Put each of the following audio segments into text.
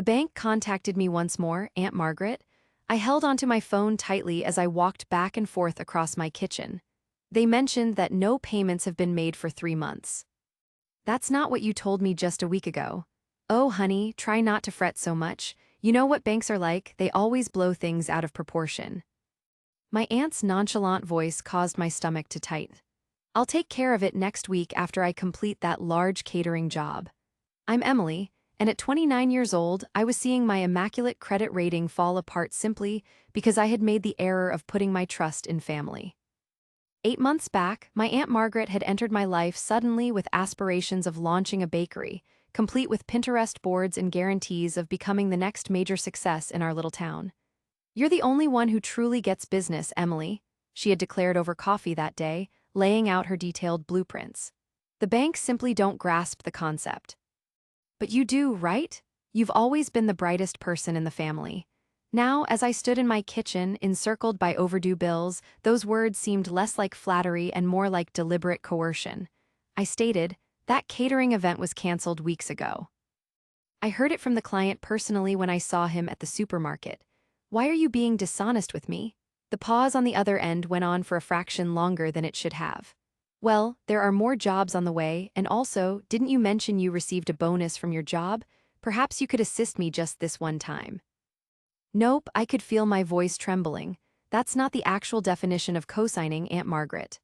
The bank contacted me once more, Aunt Margaret. I held onto my phone tightly as I walked back and forth across my kitchen. They mentioned that no payments have been made for 3 months. That's not what you told me just a week ago. Oh, honey, try not to fret so much. You know what banks are like, they always blow things out of proportion. My aunt's nonchalant voice caused my stomach to tighten. I'll take care of it next week after I complete that large catering job. I'm Emily, and at 29 years old, I was seeing my immaculate credit rating fall apart simply because I had made the error of putting my trust in family. 8 months back, my Aunt Margaret had entered my life suddenly with aspirations of launching a bakery, complete with Pinterest boards and guarantees of becoming the next major success in our little town. "You're the only one who truly gets business, Emily," she had declared over coffee that day, laying out her detailed blueprints. "The banks simply don't grasp the concept. But you do, right? You've always been the brightest person in the family." Now, as I stood in my kitchen, encircled by overdue bills, those words seemed less like flattery and more like deliberate coercion. I stated, "That catering event was canceled weeks ago. I heard it from the client personally when I saw him at the supermarket. Why are you being dishonest with me?" The pause on the other end went on for a fraction longer than it should have. "Well, there are more jobs on the way, and also, didn't you mention you received a bonus from your job? Perhaps you could assist me just this one time." "Nope," I could feel my voice trembling. "That's not the actual definition of co-signing, Aunt Margaret.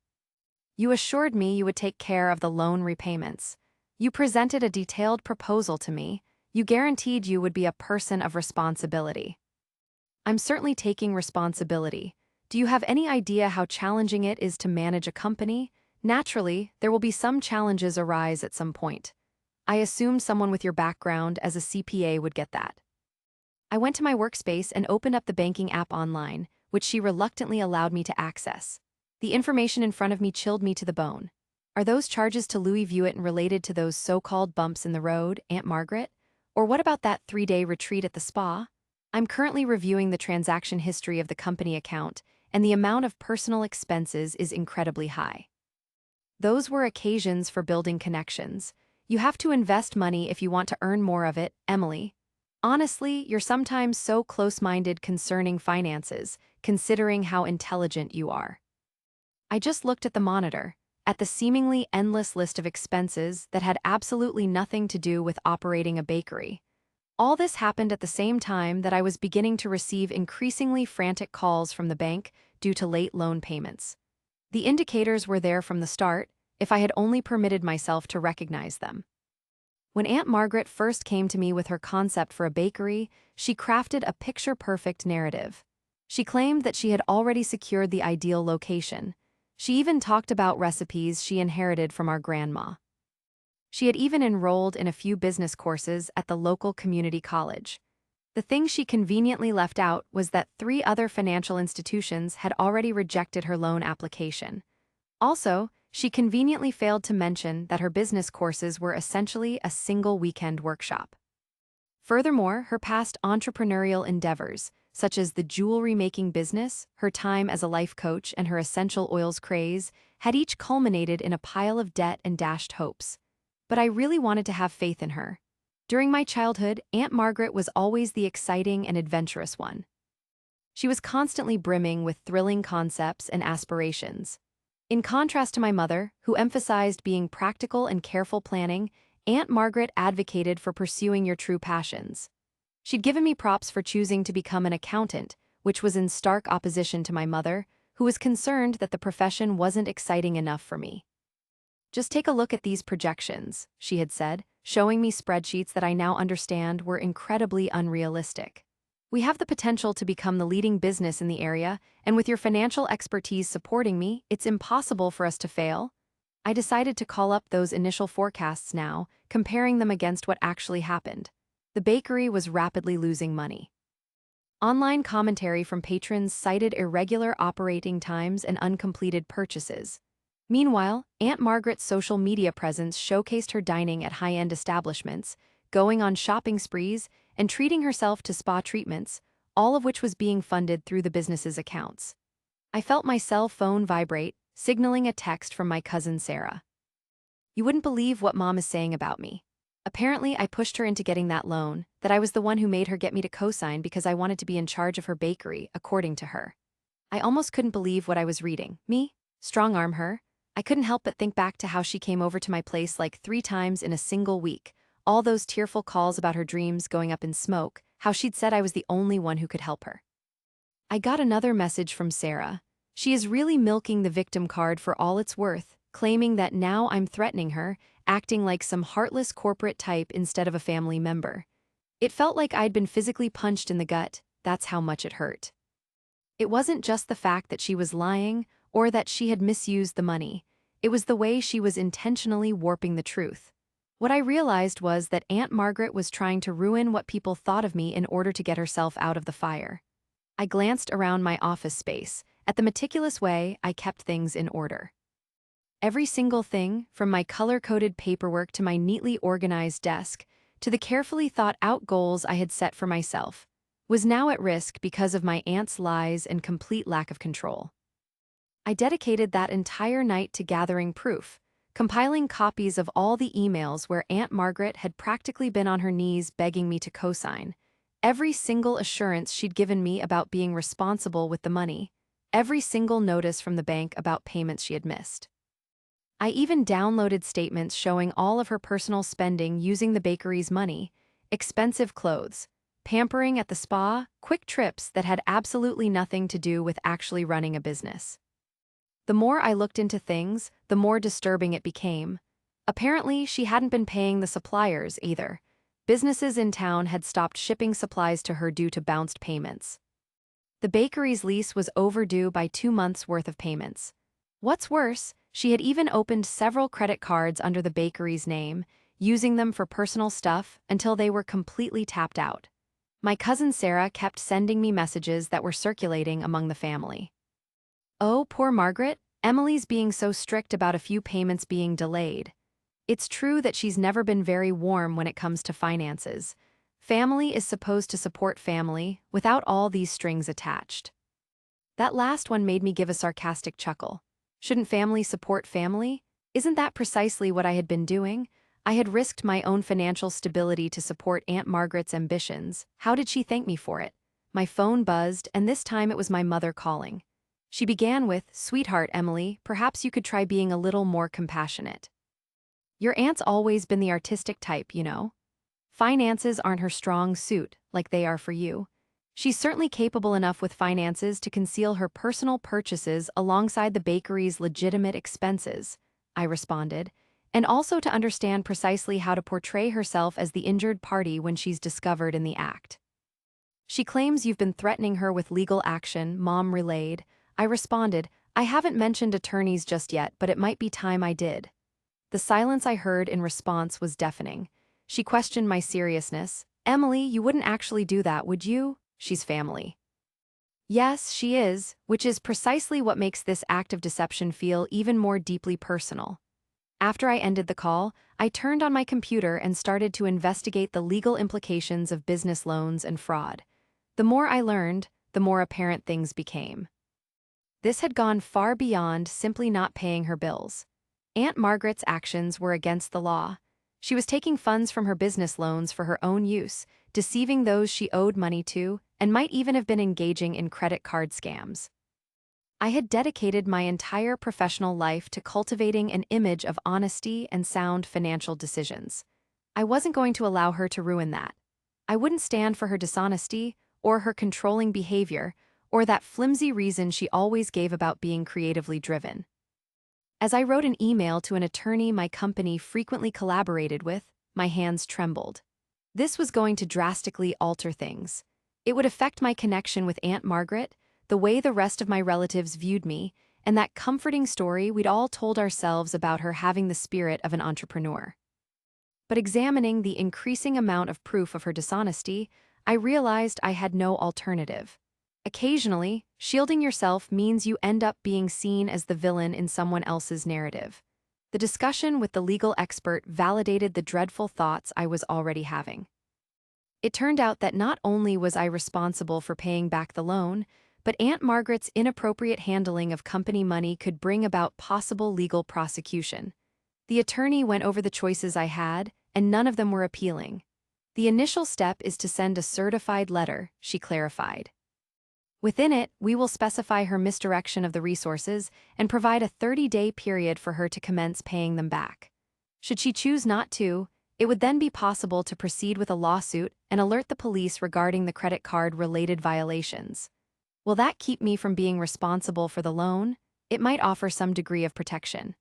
You assured me you would take care of the loan repayments. You presented a detailed proposal to me. You guaranteed you would be a person of responsibility." "I'm certainly taking responsibility. Do you have any idea how challenging it is to manage a company? Naturally, there will be some challenges arise at some point. I assume someone with your background as a CPA would get that." I went to my workspace and opened up the banking app online, which she reluctantly allowed me to access. The information in front of me chilled me to the bone. "Are those charges to Louis Vuitton related to those so-called bumps in the road, Aunt Margaret? Or what about that 3-day retreat at the spa? I'm currently reviewing the transaction history of the company account, and the amount of personal expenses is incredibly high." Those were occasions for building connections. You have to invest money if you want to earn more of it, Emily. Honestly, you're sometimes so close-minded concerning finances, considering how intelligent you are. I just looked at the monitor, at the seemingly endless list of expenses that had absolutely nothing to do with operating a bakery. All this happened at the same time that I was beginning to receive increasingly frantic calls from the bank due to late loan payments. The indicators were there from the start, if I had only permitted myself to recognize them. When Aunt Margaret first came to me with her concept for a bakery, she crafted a picture-perfect narrative. She claimed that she had already secured the ideal location. She even talked about recipes she inherited from our grandma. She had even enrolled in a few business courses at the local community college. The thing she conveniently left out was that 3 other financial institutions had already rejected her loan application. Also, she conveniently failed to mention that her business courses were essentially a single weekend workshop. Furthermore, her past entrepreneurial endeavors, such as the jewelry-making business, her time as a life coach, and her essential oils craze, had each culminated in a pile of debt and dashed hopes. But I really wanted to have faith in her. During my childhood, Aunt Margaret was always the exciting and adventurous one. She was constantly brimming with thrilling concepts and aspirations. In contrast to my mother, who emphasized being practical and careful planning, Aunt Margaret advocated for pursuing your true passions. She'd given me props for choosing to become an accountant, which was in stark opposition to my mother, who was concerned that the profession wasn't exciting enough for me. "Just take a look at these projections," she had said, showing me spreadsheets that I now understand were incredibly unrealistic. "We have the potential to become the leading business in the area, and with your financial expertise supporting me, it's impossible for us to fail." I decided to call up those initial forecasts now, comparing them against what actually happened. The bakery was rapidly losing money. Online commentary from patrons cited irregular operating times and uncompleted purchases. Meanwhile, Aunt Margaret's social media presence showcased her dining at high-end establishments, going on shopping sprees, and treating herself to spa treatments, all of which was being funded through the business's accounts. I felt my cell phone vibrate, signaling a text from my cousin Sarah. "You wouldn't believe what Mom is saying about me. Apparently, I pushed her into getting that loan, that I was the one who made her get me to cosign because I wanted to be in charge of her bakery, according to her. I almost couldn't believe what I was reading. Me? Strong-arm her? I couldn't help but think back to how she came over to my place like 3 times in a single week, all those tearful calls about her dreams going up in smoke, how she'd said I was the only one who could help her. I got another message from Sarah. She is really milking the victim card for all it's worth, claiming that now I'm threatening her, acting like some heartless corporate type instead of a family member. It felt like I'd been physically punched in the gut, that's how much it hurt. It wasn't just the fact that she was lying or that she had misused the money. It was the way she was intentionally warping the truth. What I realized was that Aunt Margaret was trying to ruin what people thought of me in order to get herself out of the fire. I glanced around my office space, at the meticulous way I kept things in order. Every single thing, from my color-coded paperwork to my neatly organized desk, to the carefully thought-out goals I had set for myself, was now at risk because of my aunt's lies and complete lack of control. I dedicated that entire night to gathering proof, compiling copies of all the emails where Aunt Margaret had practically been on her knees begging me to cosign, every single assurance she'd given me about being responsible with the money, every single notice from the bank about payments she had missed. I even downloaded statements showing all of her personal spending using the bakery's money, expensive clothes, pampering at the spa, quick trips that had absolutely nothing to do with actually running a business. The more I looked into things, the more disturbing it became. Apparently, she hadn't been paying the suppliers either. Businesses in town had stopped shipping supplies to her due to bounced payments. The bakery's lease was overdue by 2 months' worth of payments. What's worse, she had even opened several credit cards under the bakery's name, using them for personal stuff until they were completely tapped out. My cousin Sarah kept sending me messages that were circulating among the family. Oh, poor Margaret, Emily's being so strict about a few payments being delayed. It's true that she's never been very warm when it comes to finances. Family is supposed to support family without all these strings attached. That last one made me give a sarcastic chuckle. Shouldn't family support family? Isn't that precisely what I had been doing? I had risked my own financial stability to support Aunt Margaret's ambitions. How did she thank me for it? My phone buzzed, and this time it was my mother calling. She began with, "Sweetheart Emily, perhaps you could try being a little more compassionate. Your aunt's always been the artistic type, you know. Finances aren't her strong suit, like they are for you. She's certainly capable enough with finances to conceal her personal purchases alongside the bakery's legitimate expenses," I responded, "and also to understand precisely how to portray herself as the injured party when she's discovered in the act." "She claims you've been threatening her with legal action," Mom relayed. I responded, "I haven't mentioned attorneys just yet, but it might be time I did." The silence I heard in response was deafening. She questioned my seriousness. "Emily, you wouldn't actually do that, would you? She's family." "Yes, she is, which is precisely what makes this act of deception feel even more deeply personal." After I ended the call, I turned on my computer and started to investigate the legal implications of business loans and fraud. The more I learned, the more apparent things became. This had gone far beyond simply not paying her bills. Aunt Margaret's actions were against the law. She was taking funds from her business loans for her own use, deceiving those she owed money to, and might even have been engaging in credit card scams. I had dedicated my entire professional life to cultivating an image of honesty and sound financial decisions. I wasn't going to allow her to ruin that. I wouldn't stand for her dishonesty, or her controlling behavior, or that flimsy reason she always gave about being creatively driven. As I wrote an email to an attorney my company frequently collaborated with, my hands trembled. This was going to drastically alter things. It would affect my connection with Aunt Margaret, the way the rest of my relatives viewed me, and that comforting story we'd all told ourselves about her having the spirit of an entrepreneur. But examining the increasing amount of proof of her dishonesty, I realized I had no alternative. Occasionally, shielding yourself means you end up being seen as the villain in someone else's narrative. The discussion with the legal expert validated the dreadful thoughts I was already having. It turned out that not only was I responsible for paying back the loan, but Aunt Margaret's inappropriate handling of company money could bring about possible legal prosecution. The attorney went over the choices I had, and none of them were appealing. The initial step is to send a certified letter, she clarified. Within it, we will specify her misdirection of the resources and provide a 30-day period for her to commence paying them back. Should she choose not to, it would then be possible to proceed with a lawsuit and alert the police regarding the credit card-related violations. Will that keep me from being responsible for the loan? It might offer some degree of protection.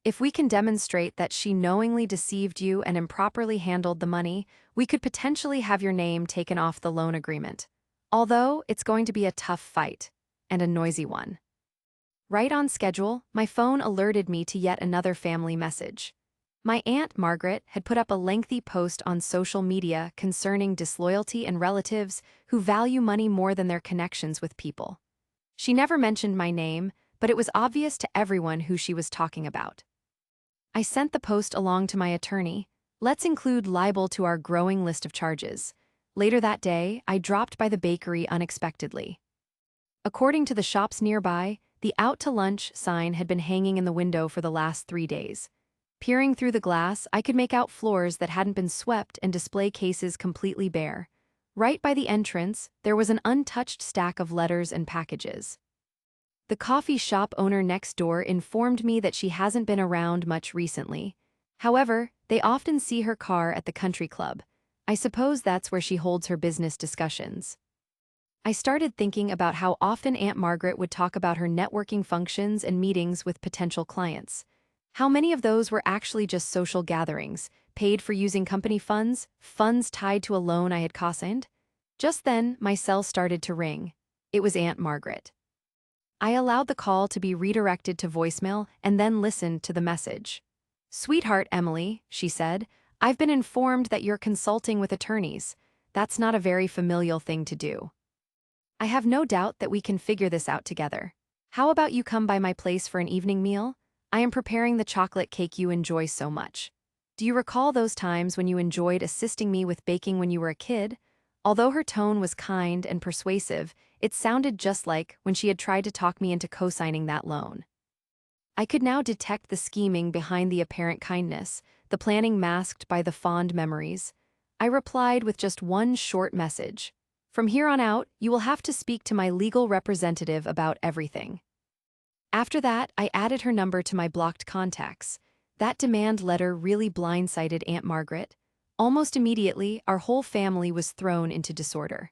If we can demonstrate that she knowingly deceived you and improperly handled the money, we could potentially have your name taken off the loan agreement. Although it's going to be a tough fight, and a noisy one. Right on schedule, my phone alerted me to yet another family message. My Aunt Margaret had put up a lengthy post on social media concerning disloyalty and relatives who value money more than their connections with people. She never mentioned my name, but it was obvious to everyone who she was talking about. I sent the post along to my attorney. Let's include libel to our growing list of charges. Later that day, I dropped by the bakery unexpectedly. According to the shops nearby, the "Out to Lunch" sign had been hanging in the window for the last 3 days. Peering through the glass, I could make out floors that hadn't been swept and display cases completely bare. Right by the entrance, there was an untouched stack of letters and packages. The coffee shop owner next door informed me that she hasn't been around much recently. However, they often see her car at the country club. I suppose that's where she holds her business discussions. I started thinking about how often Aunt Margaret would talk about her networking functions and meetings with potential clients. How many of those were actually just social gatherings, paid for using company funds tied to a loan I had cosigned? Just then, my cell started to ring. It was Aunt Margaret. I allowed the call to be redirected to voicemail and then listened to the message. "Sweetheart Emily," she said, "I've been informed that you're consulting with attorneys. That's not a very familial thing to do. I have no doubt that we can figure this out together. How about you come by my place for an evening meal? I am preparing the chocolate cake you enjoy so much. Do you recall those times when you enjoyed assisting me with baking when you were a kid?" Although her tone was kind and persuasive, it sounded just like when she had tried to talk me into co-signing that loan. I could now detect the scheming behind the apparent kindness, the planning masked by the fond memories. I replied with just one short message. "From here on out, you will have to speak to my legal representative about everything." After that, I added her number to my blocked contacts. That demand letter really blindsided Aunt Margaret. Almost immediately, our whole family was thrown into disorder.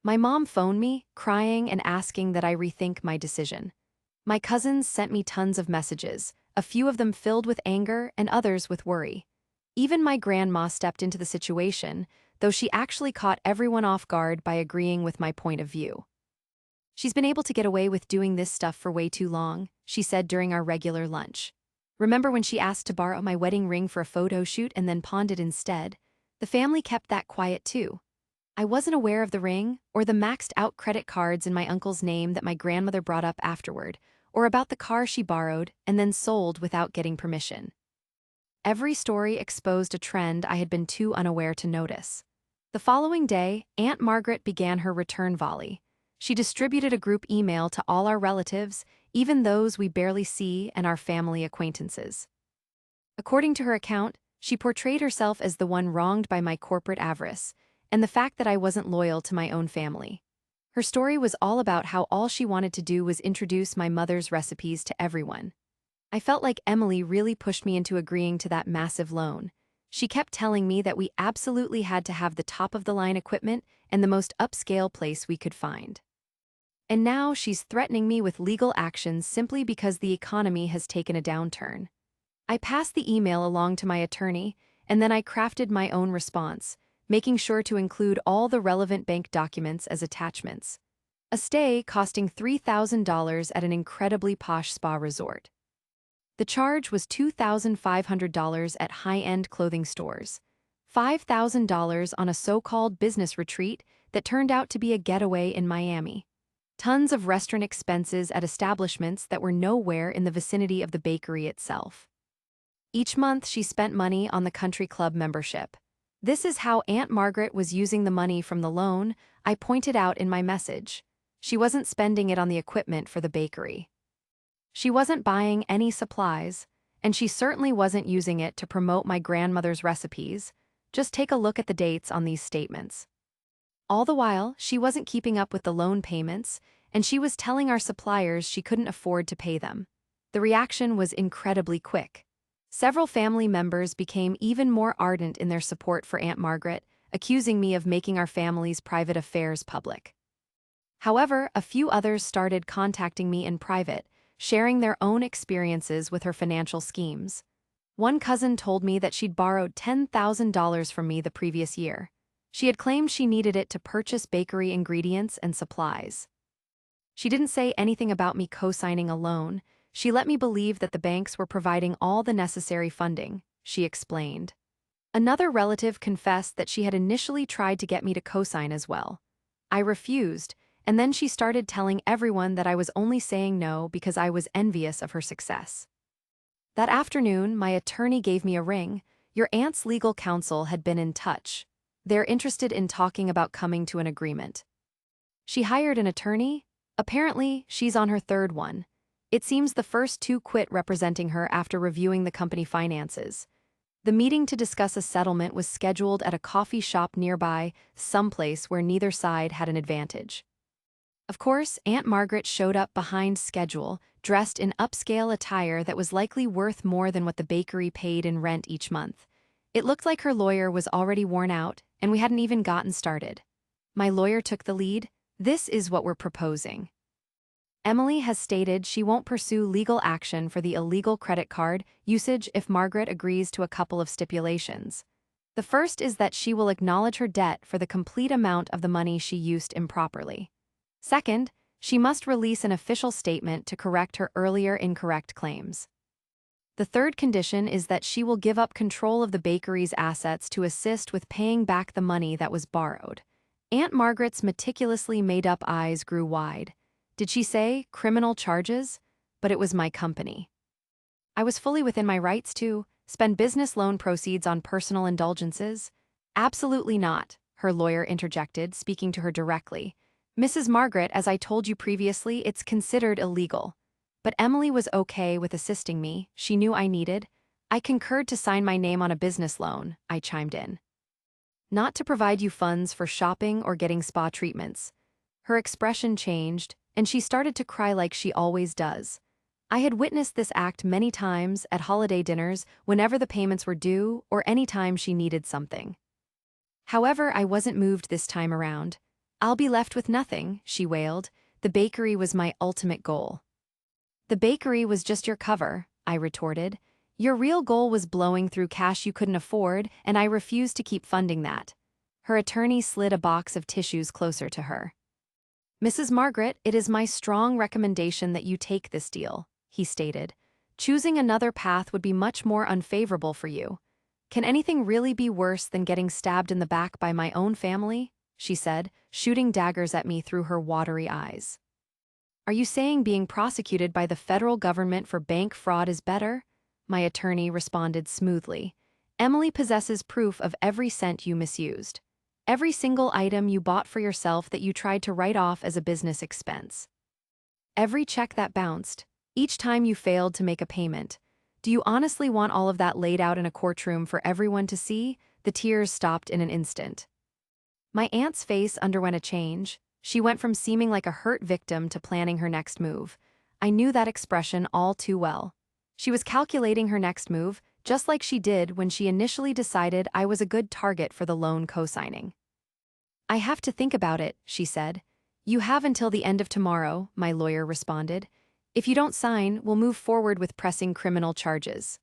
My mom phoned me, crying and asking that I rethink my decision. My cousins sent me tons of messages, a few of them filled with anger and others with worry. Even my grandma stepped into the situation, though she actually caught everyone off guard by agreeing with my point of view. "She's been able to get away with doing this stuff for way too long," she said during our regular lunch. "Remember when she asked to borrow my wedding ring for a photo shoot and then pawned it instead? The family kept that quiet too. I wasn't aware of the ring, or the maxed-out credit cards in my uncle's name that my grandmother brought up afterward, or about the car she borrowed and then sold without getting permission." Every story exposed a trend I had been too unaware to notice. The following day, Aunt Margaret began her return volley. She distributed a group email to all our relatives, even those we barely see and our family acquaintances. According to her account, she portrayed herself as the one wronged by my corporate avarice, and the fact that I wasn't loyal to my own family. Her story was all about how all she wanted to do was introduce my mother's recipes to everyone. I felt like Emily really pushed me into agreeing to that massive loan. She kept telling me that we absolutely had to have the top-of-the-line equipment and the most upscale place we could find. And now she's threatening me with legal actions simply because the economy has taken a downturn. I passed the email along to my attorney, and then I crafted my own response, making sure to include all the relevant bank documents as attachments. A stay costing $3,000 at an incredibly posh spa resort. The charge was $2,500 at high-end clothing stores, $5,000 on a so-called business retreat that turned out to be a getaway in Miami. Tons of restaurant expenses at establishments that were nowhere in the vicinity of the bakery itself. Each month, she spent money on the country club membership. This is how Aunt Margaret was using the money from the loan, I pointed out in my message. She wasn't spending it on the equipment for the bakery. She wasn't buying any supplies, and she certainly wasn't using it to promote my grandmother's recipes. Just take a look at the dates on these statements. All the while, she wasn't keeping up with the loan payments, and she was telling our suppliers she couldn't afford to pay them. The reaction was incredibly quick. Several family members became even more ardent in their support for Aunt Margaret, accusing me of making our family's private affairs public. However, a few others started contacting me in private, sharing their own experiences with her financial schemes. One cousin told me that she'd borrowed $10,000 from me the previous year. She had claimed she needed it to purchase bakery ingredients and supplies. She didn't say anything about me co-signing a loan. She let me believe that the banks were providing all the necessary funding, she explained. Another relative confessed that she had initially tried to get me to co-sign as well. I refused, and then she started telling everyone that I was only saying no because I was envious of her success. That afternoon, my attorney gave me a ring. Your aunt's legal counsel had been in touch. They're interested in talking about coming to an agreement. She hired an attorney? Apparently, she's on her third one. It seems the first two quit representing her after reviewing the company finances. The meeting to discuss a settlement was scheduled at a coffee shop nearby, someplace where neither side had an advantage. Of course, Aunt Margaret showed up behind schedule, dressed in upscale attire that was likely worth more than what the bakery paid in rent each month. It looked like her lawyer was already worn out, and we hadn't even gotten started. My lawyer took the lead. This is what we're proposing. Emily has stated she won't pursue legal action for the illegal credit card usage if Margaret agrees to a couple of stipulations. The first is that she will acknowledge her debt for the complete amount of the money she used improperly. Second, she must release an official statement to correct her earlier incorrect claims. The third condition is that she will give up control of the bakery's assets to assist with paying back the money that was borrowed. Aunt Margaret's meticulously made-up eyes grew wide. Did she say criminal charges? But it was my company. I was fully within my rights to spend business loan proceeds on personal indulgences. Absolutely not, her lawyer interjected, speaking to her directly. Mrs. Margaret, as I told you previously, it's considered illegal. But Emily was okay with assisting me, she knew I needed. I concurred to sign my name on a business loan, I chimed in. Not to provide you funds for shopping or getting spa treatments. Her expression changed, and she started to cry like she always does. I had witnessed this act many times at holiday dinners whenever the payments were due or any time she needed something. However, I wasn't moved this time around. I'll be left with nothing, she wailed. The bakery was my ultimate goal. The bakery was just your cover, I retorted. Your real goal was blowing through cash you couldn't afford, and I refused to keep funding that. Her attorney slid a box of tissues closer to her. Mrs. Margaret, it is my strong recommendation that you take this deal, he stated. Choosing another path would be much more unfavorable for you. Can anything really be worse than getting stabbed in the back by my own family? She said, shooting daggers at me through her watery eyes. Are you saying being prosecuted by the federal government for bank fraud is better? My attorney responded smoothly. Emily possesses proof of every cent you misused. Every single item you bought for yourself that you tried to write off as a business expense. Every check that bounced, each time you failed to make a payment. Do you honestly want all of that laid out in a courtroom for everyone to see? The tears stopped in an instant. My aunt's face underwent a change. She went from seeming like a hurt victim to planning her next move. I knew that expression all too well. She was calculating her next move, just like she did when she initially decided I was a good target for the loan co-signing. I have to think about it, she said. You have until the end of tomorrow, my lawyer responded. If you don't sign, we'll move forward with pressing criminal charges.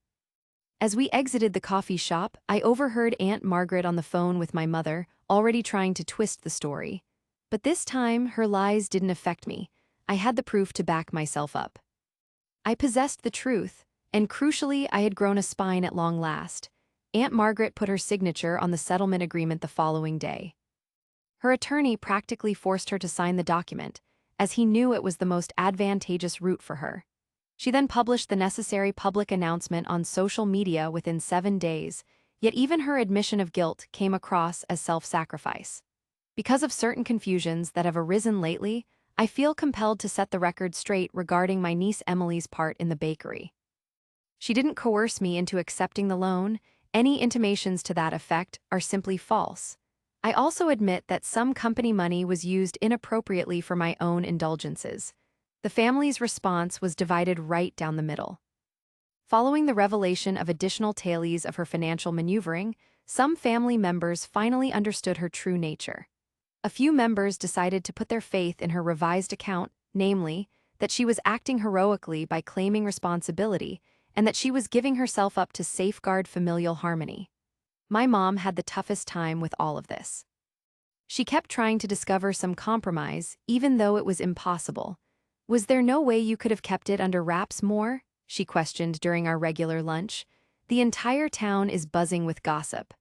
As we exited the coffee shop, I overheard Aunt Margaret on the phone with my mother, already trying to twist the story. But this time, her lies didn't affect me. I had the proof to back myself up. I possessed the truth, and crucially, I had grown a spine at long last. Aunt Margaret put her signature on the settlement agreement the following day. Her attorney practically forced her to sign the document, as he knew it was the most advantageous route for her. She then published the necessary public announcement on social media within 7 days, yet even her admission of guilt came across as self-sacrifice. Because of certain confusions that have arisen lately, I feel compelled to set the record straight regarding my niece Emily's part in the bakery. She didn't coerce me into accepting the loan. Any intimations to that effect are simply false. I also admit that some company money was used inappropriately for my own indulgences. The family's response was divided right down the middle. Following the revelation of additional tales of her financial maneuvering, some family members finally understood her true nature. A few members decided to put their faith in her revised account, namely, that she was acting heroically by claiming responsibility and that she was giving herself up to safeguard familial harmony. My mom had the toughest time with all of this. She kept trying to discover some compromise, even though it was impossible. "Was there no way you could have kept it under wraps more?" she questioned during our regular lunch. "The entire town is buzzing with gossip."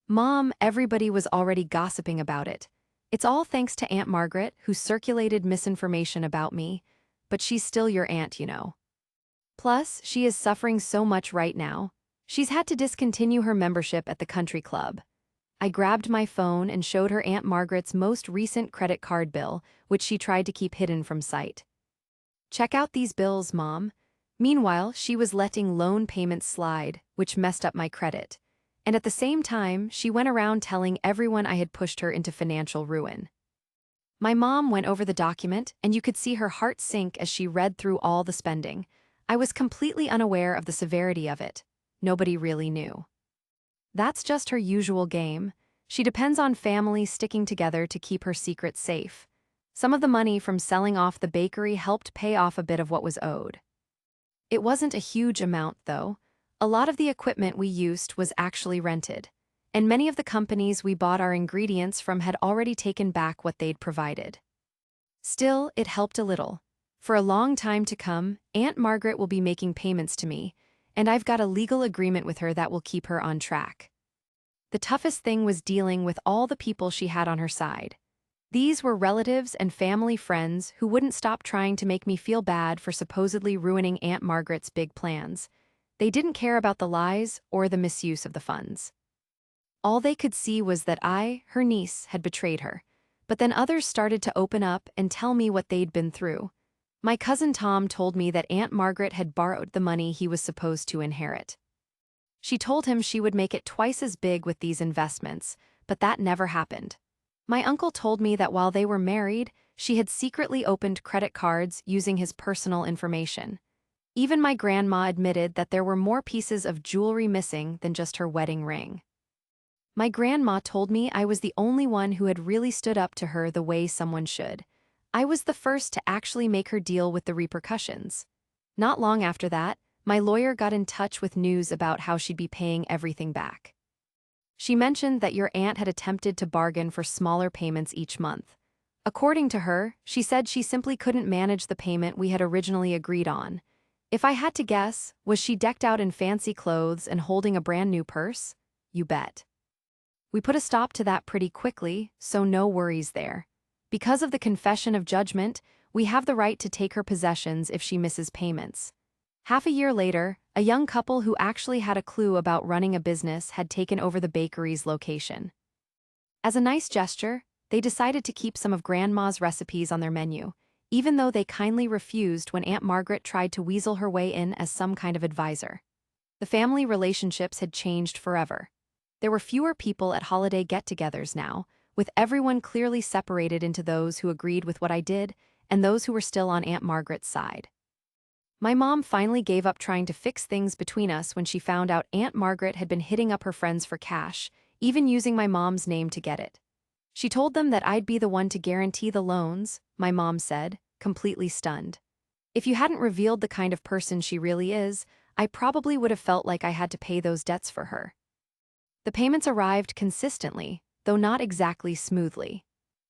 "Mom, everybody was already gossiping about it. It's all thanks to Aunt Margaret, who circulated misinformation about me, but she's still your aunt, you know. Plus, she is suffering so much right now. She's had to discontinue her membership at the country club." I grabbed my phone and showed her Aunt Margaret's most recent credit card bill, which she tried to keep hidden from sight. "Check out these bills, Mom." Meanwhile, she was letting loan payments slide, which messed up my credit. And at the same time, she went around telling everyone I had pushed her into financial ruin. My mom went over the document, and you could see her heart sink as she read through all the spending. I was completely unaware of the severity of it. Nobody really knew. That's just her usual game. She depends on family sticking together to keep her secrets safe. Some of the money from selling off the bakery helped pay off a bit of what was owed. It wasn't a huge amount, though. A lot of the equipment we used was actually rented, and many of the companies we bought our ingredients from had already taken back what they'd provided. Still, it helped a little. For a long time to come, Aunt Margaret will be making payments to me, and I've got a legal agreement with her that will keep her on track. The toughest thing was dealing with all the people she had on her side. These were relatives and family friends who wouldn't stop trying to make me feel bad for supposedly ruining Aunt Margaret's big plans. They didn't care about the lies or the misuse of the funds. All they could see was that I, her niece, had betrayed her. But then others started to open up and tell me what they'd been through. My cousin Tom told me that Aunt Margaret had borrowed the money he was supposed to inherit. She told him she would make it twice as big with these investments, but that never happened. My uncle told me that while they were married, she had secretly opened credit cards using his personal information. Even my grandma admitted that there were more pieces of jewelry missing than just her wedding ring. My grandma told me I was the only one who had really stood up to her the way someone should. I was the first to actually make her deal with the repercussions. Not long after that, my lawyer got in touch with news about how she'd be paying everything back. She mentioned that your aunt had attempted to bargain for smaller payments each month. According to her, she said she simply couldn't manage the payment we had originally agreed on. If I had to guess, was she decked out in fancy clothes and holding a brand new purse? You bet. We put a stop to that pretty quickly, so no worries there. Because of the confession of judgment, we have the right to take her possessions if she misses payments. Half a year later, a young couple who actually had a clue about running a business had taken over the bakery's location. As a nice gesture, they decided to keep some of Grandma's recipes on their menu, even though they kindly refused when Aunt Margaret tried to weasel her way in as some kind of advisor. The family relationships had changed forever. There were fewer people at holiday get-togethers now, with everyone clearly separated into those who agreed with what I did and those who were still on Aunt Margaret's side. My mom finally gave up trying to fix things between us when she found out Aunt Margaret had been hitting up her friends for cash, even using my mom's name to get it. She told them that I'd be the one to guarantee the loans, my mom said, completely stunned. If you hadn't revealed the kind of person she really is, I probably would have felt like I had to pay those debts for her. The payments arrived consistently, though not exactly smoothly.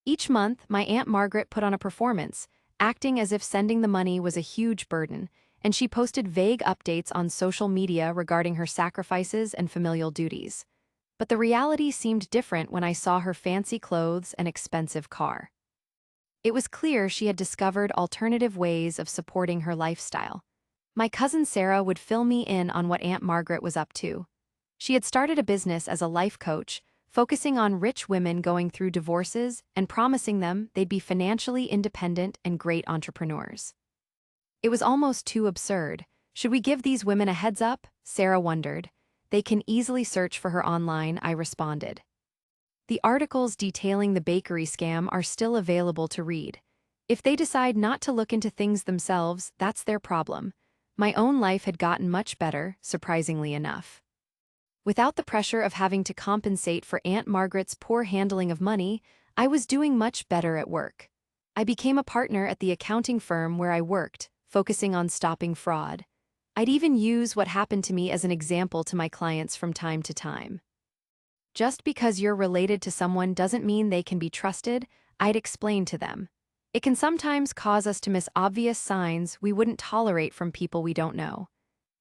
Each month, my Aunt Margaret put on a performance, acting as if sending the money was a huge burden, and she posted vague updates on social media regarding her sacrifices and familial duties. But the reality seemed different when I saw her fancy clothes and expensive car. It was clear she had discovered alternative ways of supporting her lifestyle. My cousin Sarah would fill me in on what Aunt Margaret was up to. She had started a business as a life coach, focusing on rich women going through divorces and promising them they'd be financially independent and great entrepreneurs. It was almost too absurd. Should we give these women a heads up? Sarah wondered. They can easily search for her online, I responded. The articles detailing the bakery scam are still available to read. If they decide not to look into things themselves, that's their problem. My own life had gotten much better, surprisingly enough. Without the pressure of having to compensate for Aunt Margaret's poor handling of money, I was doing much better at work. I became a partner at the accounting firm where I worked, focusing on stopping fraud. I'd even use what happened to me as an example to my clients from time to time. Just because you're related to someone doesn't mean they can be trusted, I'd explain to them. It can sometimes cause us to miss obvious signs we wouldn't tolerate from people we don't know.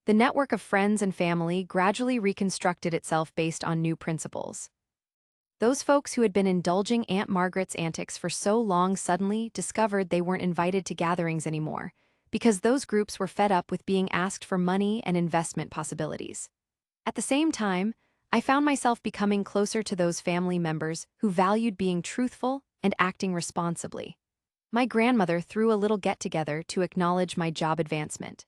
The network of friends and family gradually reconstructed itself based on new principles. Those folks who had been indulging Aunt Margaret's antics for so long suddenly discovered they weren't invited to gatherings anymore, because those groups were fed up with being asked for money and investment possibilities. At the same time, I found myself becoming closer to those family members who valued being truthful and acting responsibly. My grandmother threw a little get-together to acknowledge my job advancement.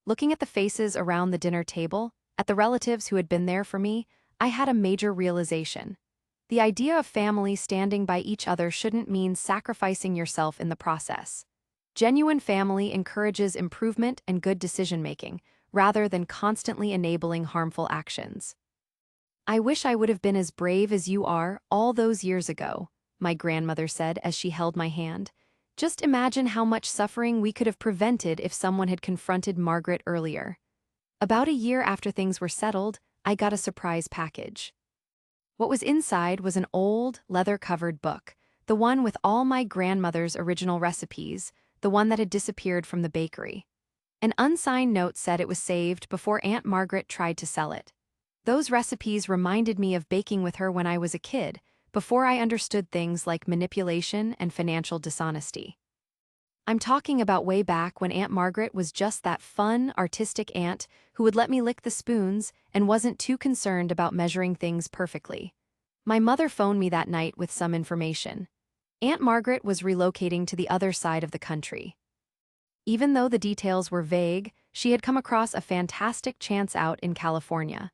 Looking at the faces around the dinner table, at the relatives who had been there for me, I had a major realization. The idea of family standing by each other shouldn't mean sacrificing yourself in the process. Genuine family encourages improvement and good decision-making, rather than constantly enabling harmful actions. I wish I would have been as brave as you are all those years ago, my grandmother said as she held my hand. Just imagine how much suffering we could have prevented if someone had confronted Margaret earlier. About a year after things were settled, I got a surprise package. What was inside was an old, leather-covered book, the one with all my grandmother's original recipes, the one that had disappeared from the bakery. An unsigned note said it was saved before Aunt Margaret tried to sell it. Those recipes reminded me of baking with her when I was a kid, before I understood things like manipulation and financial dishonesty. I'm talking about way back when Aunt Margaret was just that fun, artistic aunt who would let me lick the spoons and wasn't too concerned about measuring things perfectly. My mother phoned me that night with some information. Aunt Margaret was relocating to the other side of the country. Even though the details were vague, she had come across a fantastic chance out in California.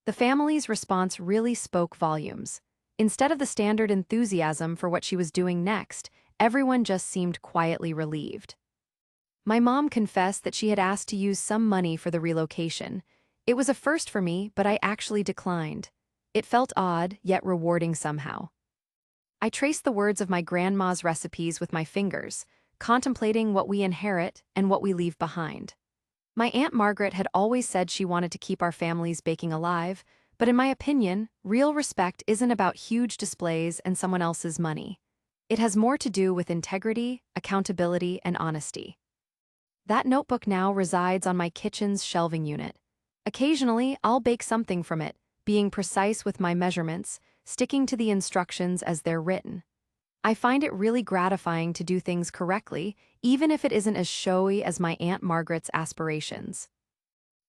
The family's response really spoke volumes. Instead of the standard enthusiasm for what she was doing next, everyone just seemed quietly relieved. My mom confessed that she had asked to use some money for the relocation. It was a first for me, but I actually declined. It felt odd, yet rewarding somehow. I traced the words of my grandma's recipes with my fingers, contemplating what we inherit and what we leave behind. My Aunt Margaret had always said she wanted to keep our family's baking alive, but in my opinion, real respect isn't about huge displays and someone else's money. It has more to do with integrity, accountability, and honesty. That notebook now resides on my kitchen's shelving unit. Occasionally, I'll bake something from it, being precise with my measurements, sticking to the instructions as they're written. I find it really gratifying to do things correctly, even if it isn't as showy as my Aunt Margaret's aspirations.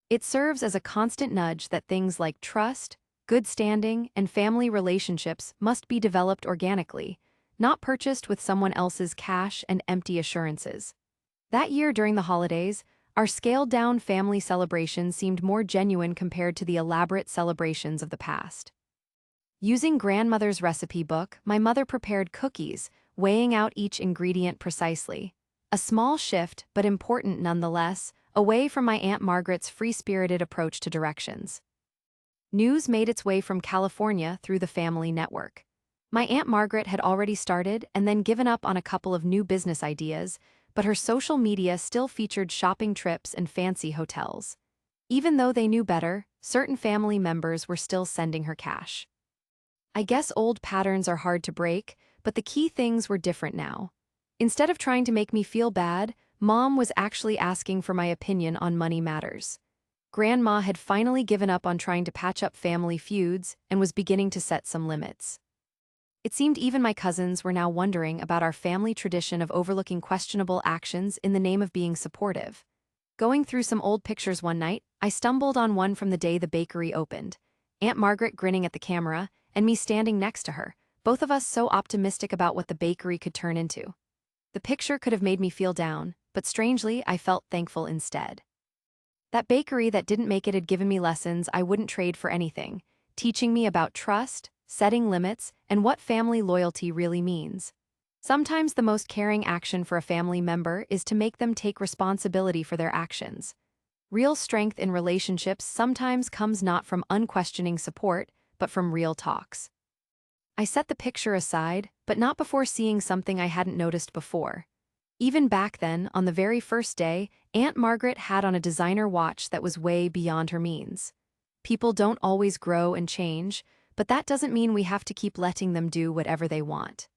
It serves as a constant nudge that things like trust, good standing, and family relationships must be developed organically, not purchased with someone else's cash and empty assurances. That year during the holidays, our scaled-down family celebration seemed more genuine compared to the elaborate celebrations of the past. Using grandmother's recipe book, my mother prepared cookies, weighing out each ingredient precisely. A small shift, but important nonetheless, away from my Aunt Margaret's free-spirited approach to directions. News made its way from California through the family network. My Aunt Margaret had already started and then given up on a couple of new business ideas, but her social media still featured shopping trips and fancy hotels. Even though they knew better, certain family members were still sending her cash. I guess old patterns are hard to break, but the key things were different now. Instead of trying to make me feel bad, Mom was actually asking for my opinion on money matters. Grandma had finally given up on trying to patch up family feuds and was beginning to set some limits. It seemed even my cousins were now wondering about our family tradition of overlooking questionable actions in the name of being supportive. Going through some old pictures one night, I stumbled on one from the day the bakery opened. Aunt Margaret grinning at the camera, and me standing next to her, both of us so optimistic about what the bakery could turn into. The picture could have made me feel down, but strangely, I felt thankful instead. That bakery that didn't make it had given me lessons I wouldn't trade for anything, teaching me about trust, setting limits, and what family loyalty really means. Sometimes the most caring action for a family member is to make them take responsibility for their actions. Real strength in relationships sometimes comes not from unquestioning support, but from real talks. I set the picture aside, but not before seeing something I hadn't noticed before. Even back then, on the very first day, Aunt Margaret had on a designer watch that was way beyond her means. People don't always grow and change, but that doesn't mean we have to keep letting them do whatever they want.